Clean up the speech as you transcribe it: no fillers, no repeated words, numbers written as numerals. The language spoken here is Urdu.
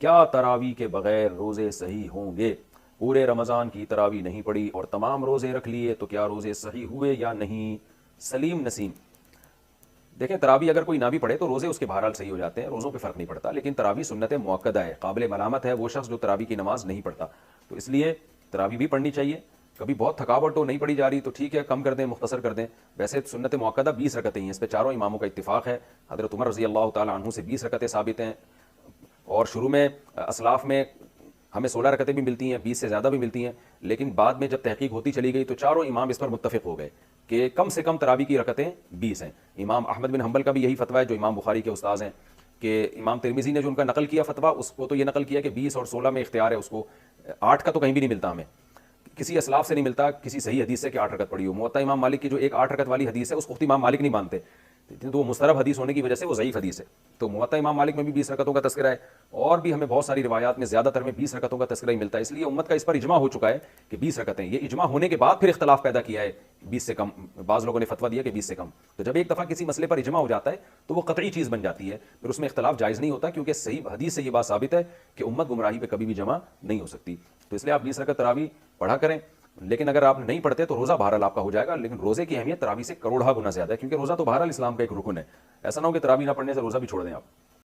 کیا تراویح کے بغیر روزے صحیح ہوں گے؟ پورے رمضان کی تراویح نہیں پڑی اور تمام روزے رکھ لیے تو کیا روزے صحیح ہوئے یا نہیں؟ سلیم نسیم، دیکھیں تراویح اگر کوئی نہ بھی پڑھے تو روزے اس کے بہرحال صحیح ہو جاتے ہیں، روزوں پہ فرق نہیں پڑتا، لیکن تراویح سنت مؤکدہ ہے، قابل ملامت ہے وہ شخص جو تراویح کی نماز نہیں پڑھتا، تو اس لیے تراویح بھی پڑھنی چاہیے۔ کبھی بہت تھکاوٹ ہو نہیں پڑھی جا رہی تو ٹھیک ہے، کم کر دیں، مختصر کر دیں۔ ویسے سنت مؤکدہ 20 رکعتیں ہیں، اس پہ چاروں اماموں کا اتفاق ہے، حضرت عمر رضی اللہ تعالی عنہ سے 20 رکعتیں ثابت ہیں، اور شروع میں اسلاف میں ہمیں 16 رکعتیں بھی ملتی ہیں، 20 سے زیادہ بھی ملتی ہیں، لیکن بعد میں جب تحقیق ہوتی چلی گئی تو چاروں امام اس پر متفق ہو گئے کہ کم سے کم تراویح کی رکعتیں 20 ہیں۔ امام احمد بن حنبل کا بھی یہی فتویٰ ہے جو امام بخاری کے استاذ ہیں، کہ امام ترمذی نے جو ان کا نقل کیا فتویٰ، اس کو تو یہ نقل کیا کہ 20 اور 16 میں اختیار ہے اس کو، 8 کا تو کہیں بھی نہیں ملتا ہمیں، کسی اسلاف سے نہیں ملتا کسی صحیح حدیث سے کہ 8 رکعت پڑھی ہو۔ موطا امام مالک کی جو ایک 8 رکعت والی حدیث ہے اس کو خود امام مالک نہیں مانتے، تو وہ مسترب حدیث ہونے کی وجہ سے وہ ضعیف حدیث ہے۔ تو موطا امام مالک میں بھی 20 رکعتوں کا تذکرہ ہے، اور بھی ہمیں بہت ساری روایات میں زیادہ تر میں 20 رکعتوں کا تذکرہ ہی ملتا ہے، اس لیے امت کا اس پر اجماع ہو چکا ہے کہ 20 رکعتیں۔ یہ اجماع ہونے کے بعد پھر اختلاف پیدا کیا ہے 20 سے کم، بعض لوگوں نے فتویٰ دیا کہ 20 سے کم۔ تو جب ایک دفعہ کسی مسئلے پر اجماع ہو جاتا ہے تو وہ قطعی چیز بن جاتی ہے، پھر اس میں اختلاف جائز نہیں ہوتا، کیونکہ صحیح حدیث سے یہ بات ثابت ہے کہ امت گمراہی پہ کبھی بھی جمع نہیں ہو سکتی۔ تو اس لیے آپ 20 رکعت تراویح پڑھا کریں، لیکن اگر آپ نہیں پڑھتے تو روزہ بہرحال آپ کا ہو جائے گا، لیکن روزے کی اہمیت تراویح سے کروڑہ گنا زیادہ ہے، کیونکہ روزہ تو بہرحال اسلام کا ایک رکن ہے۔ ایسا نہ ہو کہ تراویح نہ پڑھنے سے روزہ بھی چھوڑ دیں آپ۔